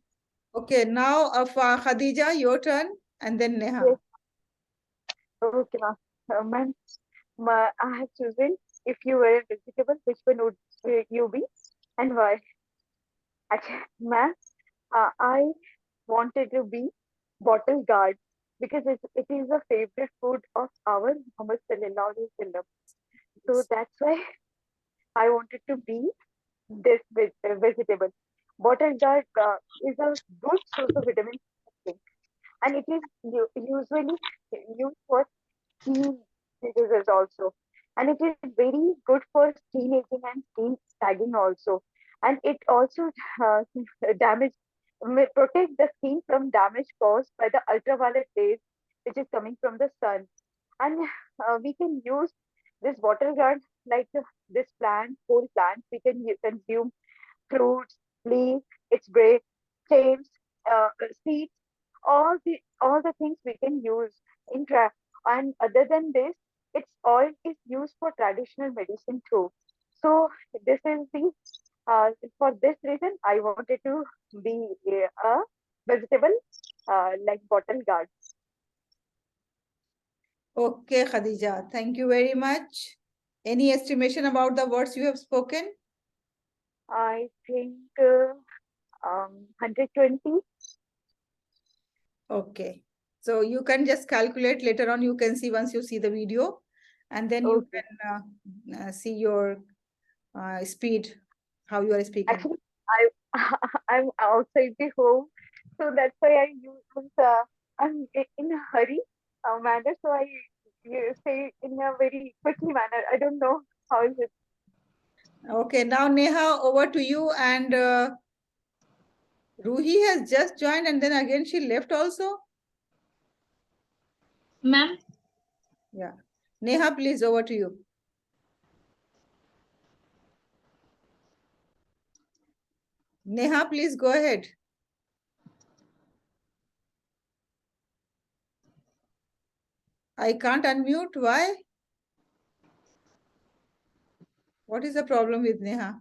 Okay, now Khadija, your turn, and then Neha. Yes. Okay, ma'am. I have chosen, if you were a vegetable, which one would you be and why? Actually, ma'am, I wanted to be bottle guard because it is a favorite food of our Muhammad Sallallahu Alaihi Wasallam. So that's why I wanted to be this vegetable. Bottle guard is a good source of vitamin C, and it is usually used for skin diseases also, and it is very good for skin aging and skin tagging also, and it also uh, damage protect the skin from damage caused by the ultraviolet rays which is coming from the sun. And we can use this water guard like this plant, whole plant we can consume fruits, leaves, its break, stems, seeds, all the things we can use in and other than this, its oil is used for traditional medicine too. So this is the for this reason I wanted to be a vegetable like bottle guard. Okay, Khadija, thank you very much. Any estimation about the words you have spoken? I think 120. Okay. So you can just calculate later on. You can see once you see the video, and then you Okay. can see your speed, how you are speaking. Actually, I'm outside the home, so that's why I use. I'm in a hurry manner, so I say in a very quickly manner. I don't know how is it. Okay, now Neha, over to you. And Ruhi has just joined, and then again she left also. Ma'am, Yeah. Neha, please, over to you. Neha, please go ahead. I can't unmute. Why? What is the problem with Neha?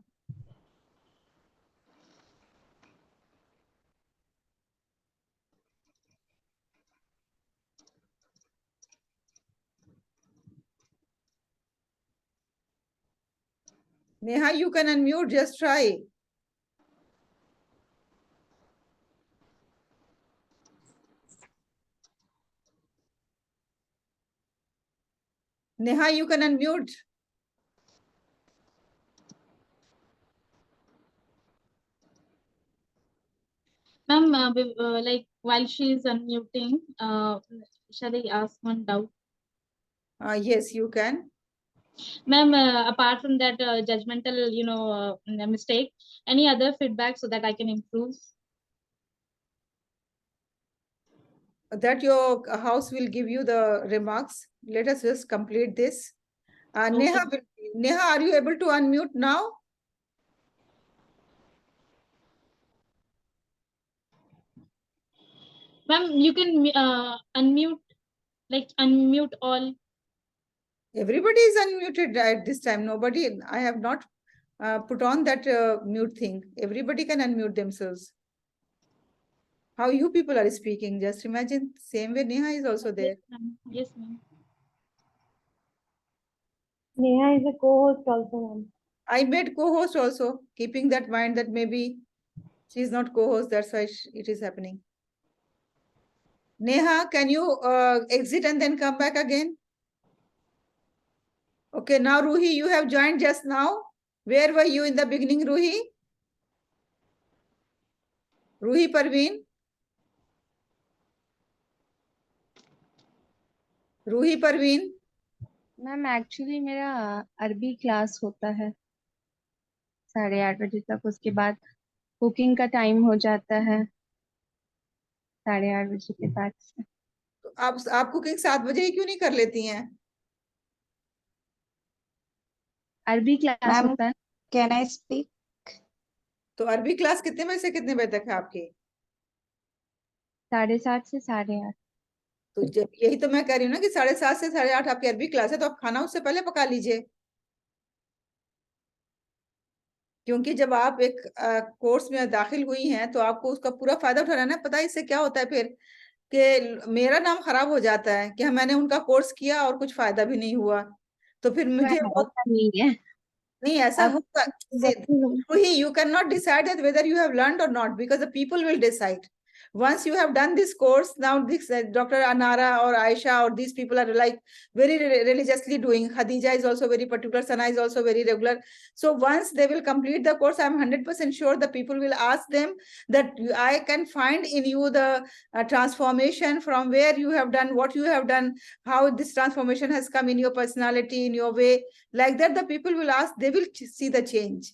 Neha, you can unmute. Just try. Neha, you can unmute. ma'am, like while she is unmuting, shall I ask one doubt? Yes, you can. Ma'am, apart from that judgmental, mistake, any other feedback so that I can improve? That your house will give you the remarks. Let us just complete this. Okay. Neha, are you able to unmute now? Ma'am, you can unmute all. Everybody is unmuted at this time. Nobody, I have not put on that mute thing. Everybody can unmute themselves. How you people are speaking, just imagine. Same way Neha is also there. Yes, ma'am. Neha is a co-host also, ma'am. I made co-host also, keeping that mind that maybe She is not co-host, that's why it is happening. Neha, can you exit and then come back again? Okay, now Ruhi, you have joined just now. Where were you in the beginning, Ruhi? Ruhi Parveen? Ruhi Parveen? Ma'am actually मेरा अरबी class होता है 8:30 बजे तक, उसके बाद cooking का time हो जाता है 8:30 बजे के बाद से। तो आप कुकिंग 7 बजे ही क्यों नहीं कर लेती हैं? अरबी क्लास मैम होता है। Can I speak? तो अरबी क्लास कितने बजे से कितने बजे तक है आपकी? 7:30 से 8:30। तो जब यही तो मैं कह रही हूँ ना कि 7:30 से 8:30 आपकी अरबी क्लास है, तो आप खाना उससे पहले पका लीजिए। क्योंकि जब आप एक कोर्स में दाखिल हुई हैं तो आपको उसका पूरा फायदा उठाना है ना। पता है इससे क्या होता है फिर कि मेरा नाम खराब हो जाता है कि मैंने उनका कोर्स किया और कुछ फायदा भी नहीं हुआ, तो फिर मुझे नहीं है, नहीं ऐसा आप होगा। You cannot decide that whether you have learned or not, because the people will decide. Once you have done this course, now this Dr. Anara or Aisha or these people are like very religiously doing. Khadija is also very particular. Sana is also very regular. So once they will complete the course, I'm 100% sure the people will ask them that I can find in you the transformation from where you have done, what you have done, how this transformation has come in your personality, in your way. Like that, the people will ask, they will see the change.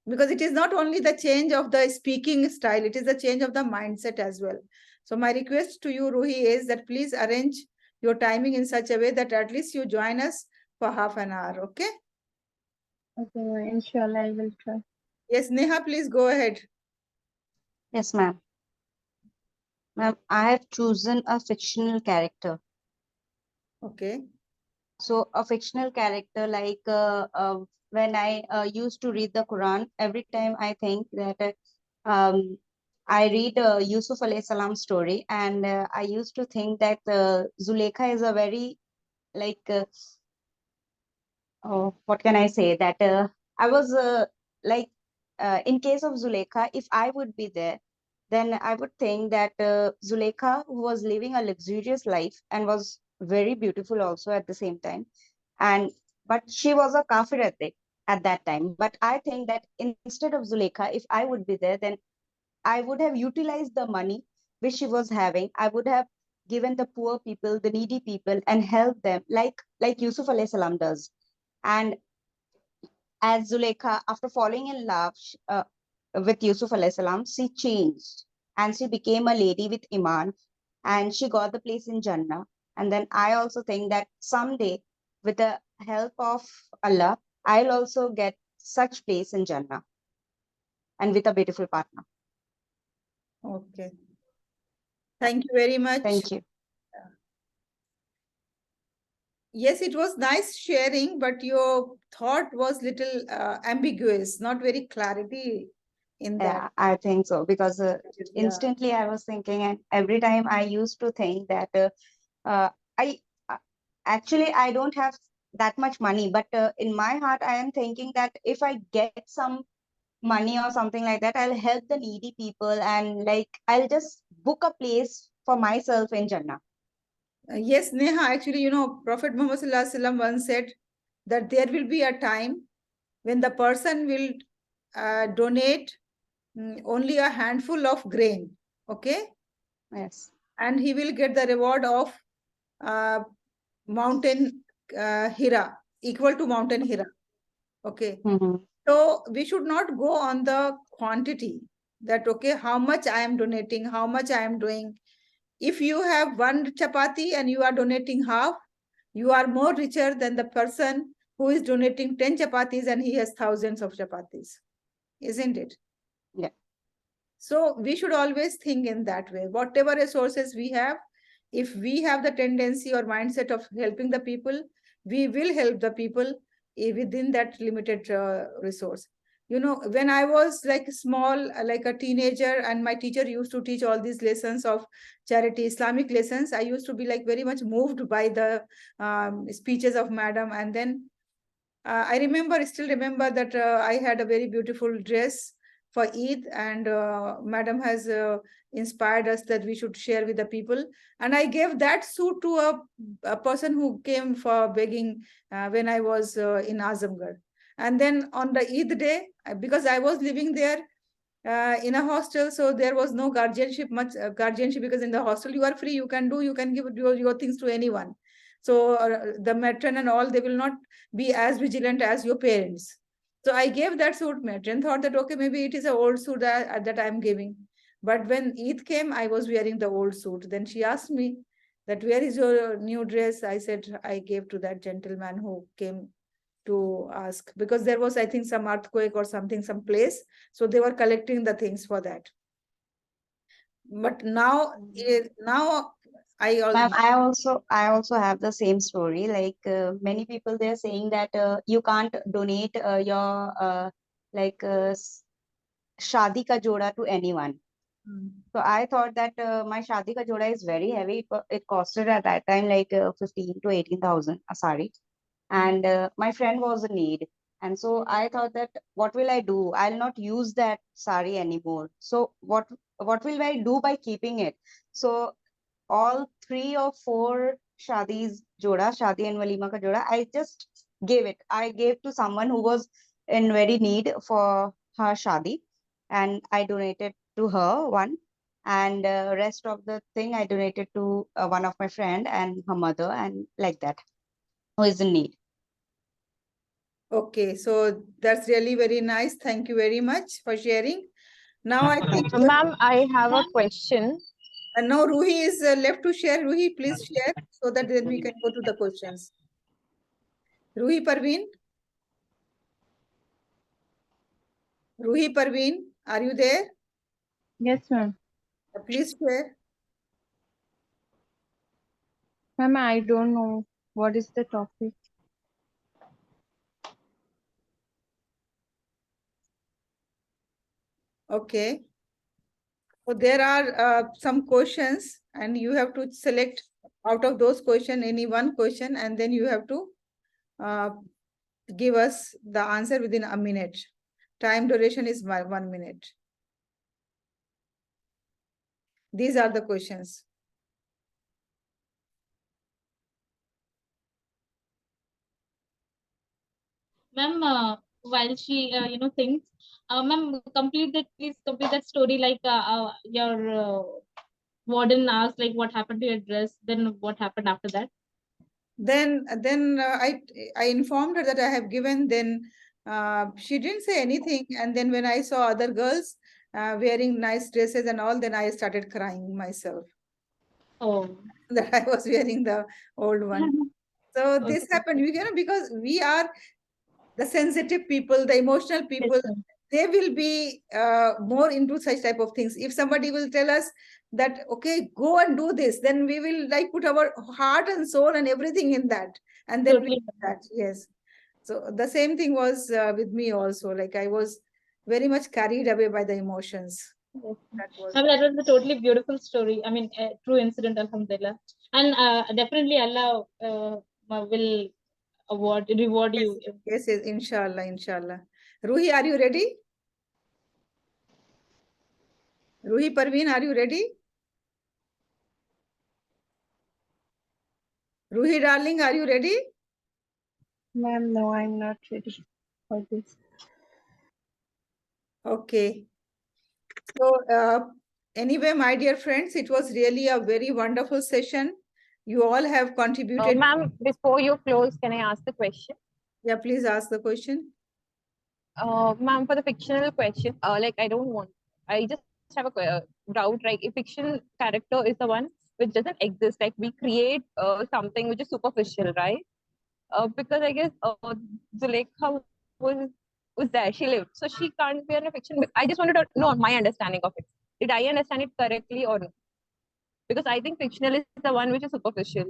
Because it is not only the change of the speaking style, it is the change of the mindset as well. So my request to you, Ruhi, is that please arrange your timing in such a way that at least you join us for half an hour, okay? Okay, inshallah I will try. Yes, Neha, please go ahead. Yes, ma'am. Ma'am, I have chosen a fictional character. Okay. So a fictional character, like when I used to read the Quran, every time I think that I read Yusuf alayhi salam story, and I used to think that Zulekha is a very like what can I say, that I was like in case of Zulekha, if I would be there, then I would think that Zulekha, who was living a luxurious life and was very beautiful also at the same time, and but she was a kafir at that time. But I think that instead of Zulekha, if I would be there, then I would have utilized the money which she was having. I would have given the poor people, the needy people, and helped them like Yusuf alayhi salam does. And as Zulekha, after falling in love with Yusuf alayhi salam, she changed and she became a lady with Iman, and she got the place in Jannah. And then I also think that someday, with the help of Allah, I'll also get such place in Jannah and with a beautiful partner. Okay. Thank you very much. Thank you. Yes, it was nice sharing, but your thought was little ambiguous, not very clarity in that. Yeah, I think so, because instantly I was thinking, and every time I used to think that I actually I don't have that much money, but in my heart I am thinking that if I get some money or something like that, I'll help the needy people, and like I'll just book a place for myself in Jannah. Yes, Neha, actually, you know, Prophet Muhammad Sallallahu Alaihi Wasallam once said that there will be a time when the person will donate only a handful of grain, okay? Yes. And he will get the reward of mountain Hira, equal to mountain Hira, okay? So we should not go on the quantity, that, okay, how much I am donating, how much I am doing. If you have one chapati and you are donating half, you are more richer than the person who is donating 10 chapatis and he has thousands of chapatis, isn't it? Yeah. So we should always think in that way. Whatever resources we have, if we have the tendency or mindset of helping the people, we will help the people within that limited resource. You know, when I was like small, like a teenager, and my teacher used to teach all these lessons of charity, Islamic lessons, I used to be like very much moved by the speeches of madam. And then I still remember that I had a very beautiful dress for Eid, and Madam has inspired us that we should share with the people. And I gave that suit to a person who came for begging when I was in Azamgarh. And then on the Eid day, because I was living there in a hostel, so there was no guardianship, guardianship, because in the hostel you are free, you can give your things to anyone. So the matron and all, they will not be as vigilant as your parents. So I gave that suit. Matron thought that, okay, maybe it is an old suit that I'm giving. But when Eid came, I was wearing the old suit. Then she asked me that, where is your new dress? I said, I gave to that gentleman who came to ask, because there was, I think, some earthquake or something, some place. So they were collecting the things for that. But now, now Ma'am, I also have the same story. Like many people, they're saying that you can't donate your shadi ka joda to anyone. So I thought that my shadi ka joda is very heavy. It costed at that time like 15 to 18,000 a sari, and my friend was in need. And so I thought that, what will I do? I'll not use that sari anymore. So what will I do by keeping it? So all 3 or 4 shadis joda, shadi and walima ka joda, I just gave it. I gave to someone who was in very need for her shadi, and I donated to her one, and rest of the thing I donated to one of my friend and her mother, and like that, who is in need. Okay, so that's really very nice. Thank you very much for sharing. Now I think, Ma'am, I have a question. and now Ruhi is left to share. Ruhi, please share so that then we can go to the questions. Ruhi Parveen. Ruhi Parveen, are you there? Yes, ma'am. Please share. Ma'am, I don't know what is the topic. Okay. So there are some questions, and you have to select out of those questions any one question, and then you have to give us the answer within a minute. Time duration is 1 minute. These are the questions. Ma'am, while she thinks, ma'am, please complete that story, like your warden asked like what happened to your dress, then what happened after that. Then I informed her that I have given. Then she didn't say anything, and then when I saw other girls wearing nice dresses and all, then I started crying myself. Oh. That I was wearing the old one. So this happened, because we are the sensitive people, the emotional people. They will be more into such type of things. If somebody will tell us that, okay, go and do this, then we will like put our heart and soul and everything in that, and then we do that. Yes. So the same thing was with me also. Like I was very much carried away by the emotions. That was a totally beautiful story. I mean, a true incident, alhamdulillah. And definitely Allah will reward you. Yes, inshallah, inshallah. Ruhi, are you ready? Ruhi Parveen, are you ready? Ruhi, darling, are you ready? Ma'am, no, I'm not ready for this. Okay. So anyway, my dear friends, it was really a very wonderful session. You all have contributed. Ma'am, before you close, can I ask the question? Yeah, please ask the question. Ma'am, for the fictional question, like I just have a doubt, like a fictional character is the one which doesn't exist, like we create something which is superficial, right? Because I guess Zulekha was there, she lived, so she can't be in a fiction. I just wanted to know my understanding of it. Did I understand it correctly or no? Because I think fictional is the one which is superficial.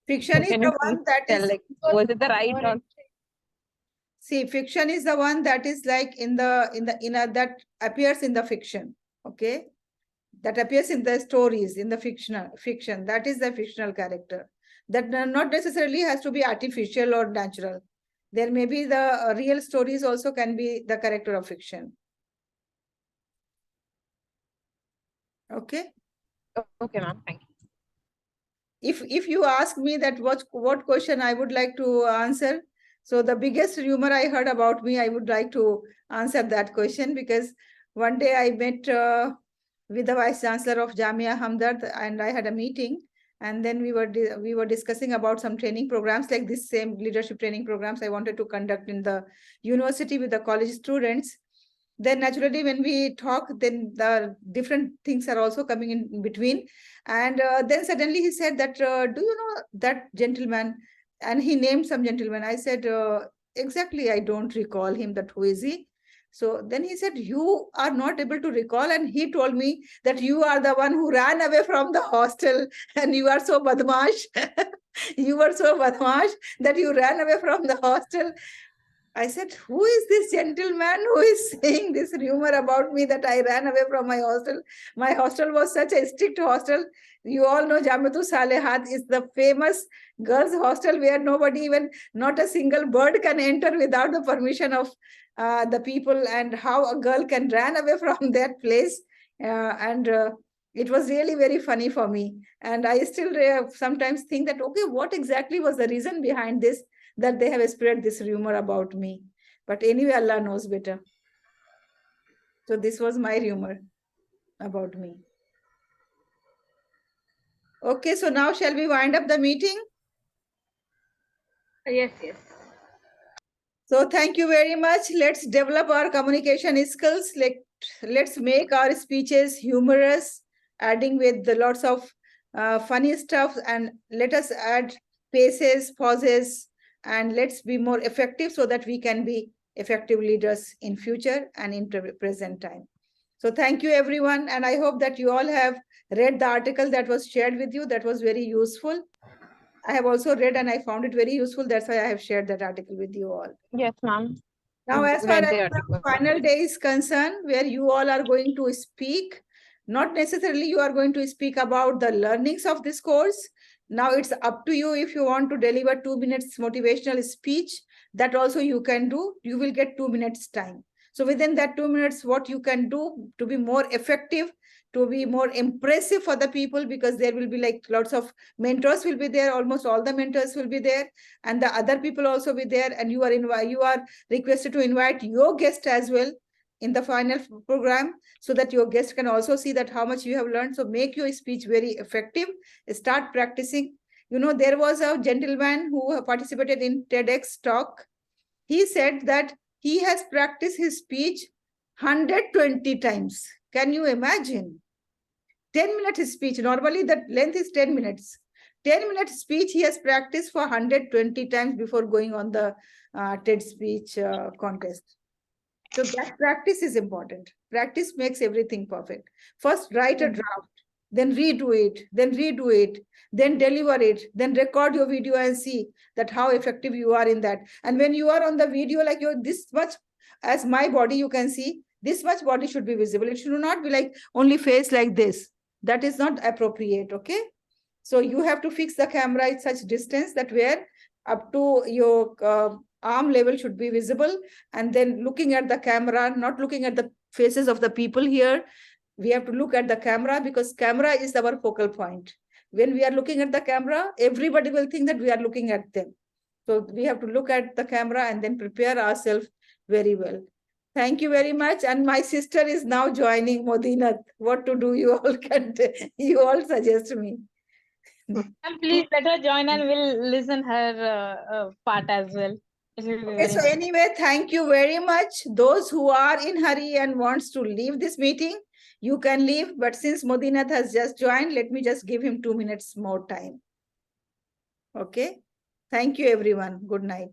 Fiction is the one that is, like, was it the right or? See, fiction is the one that is like that appears in the fiction. Okay, that appears in the stories, in the fiction. That is the fictional character. That not necessarily has to be artificial or natural. There may be the real stories also can be the character of fiction. Okay. Okay, ma'am. Thank you. If you ask me that what question I would like to answer, so the biggest rumor I heard about me, I would like to answer that question, because one day I met with the Vice Chancellor of Jamia Hamdard, and I had a meeting, and then we were discussing about some training programs, like this same leadership training programs I wanted to conduct in the university with the college students. Then naturally when we talk, then the different things are also coming in between. And then suddenly he said that, do you know that gentleman? And he named some gentleman. I said, exactly, I don't recall him, that who is he? So then he said, you are not able to recall. And he told me that you are the one who ran away from the hostel, and you are so badmash. You were so badmash that you ran away from the hostel. I said, who is this gentleman who is saying this rumor about me that I ran away from my hostel? My hostel was such a strict hostel. You all know Jamiatul Salehat is the famous girls' hostel where nobody, even not a single bird, can enter without the permission of the people, and how a girl can run away from that place. It was really very funny for me. And I still sometimes think that, okay, what exactly was the reason behind this, that they have spread this rumor about me? But anyway, Allah knows better. So this was my rumor about me. Okay, so now shall we wind up the meeting? Yes, yes. So thank you very much. Let's develop our communication skills. Let's make our speeches humorous, adding with the lots of funny stuff, and let us add paces, pauses, and let's be more effective so that we can be effective leaders in future and in present time. So thank you, everyone. And I hope that you all have read the article that was shared with you. That was very useful. I have also read and I found it very useful. That's why I have shared that article with you all. Yes, ma'am. Now, as far Read as the the article. final day is concerned, where you all are going to speak, not necessarily you are going to speak about the learnings of this course. Now it's up to you. If you want to deliver 2 minutes motivational speech, that also you can do. You will get 2 minutes time. So within that 2 minutes, what you can do to be more effective, to be more impressive for the people, because there will be like lots of mentors will be there. Almost all the mentors will be there, and the other people also be there. And you are requested to invite your guest as well in the final program, so that your guest can also see that how much you have learned. So make your speech very effective. Start practicing. You know, there was a gentleman who participated in TEDx talk. He said that he has practiced his speech 120 times. Can you imagine? 10-minute speech. Normally, that length is 10 minutes. 10-minute speech he has practiced for 120 times before going on the TED speech contest. So that practice is important. Practice makes everything perfect. First, write a draft, then redo it, then deliver it, then record your video and see that how effective you are in that. And when you are on the video, like you're this much, as my body, you can see this much body should be visible. It should not be like only face like this. That is not appropriate, okay? So you have to fix the camera at such distance that where up to your arm level should be visible, and then looking at the camera, not looking at the faces of the people here. We have to look at the camera, because camera is our focal point. When we are looking at the camera, everybody will think that we are looking at them. So we have to look at the camera and then prepare ourselves very well. Thank you very much. And my sister is now joining. Modinat. What to do? You all can, you all suggest me. And please let her join and we'll listen her part as well. It will be Okay, very so nice. anyway, thank you very much. Those who are in hurry and wants to leave this meeting, you can leave. But since Modinat has just joined, let me just give him 2 minutes more time. Okay. Thank you, everyone. Good night.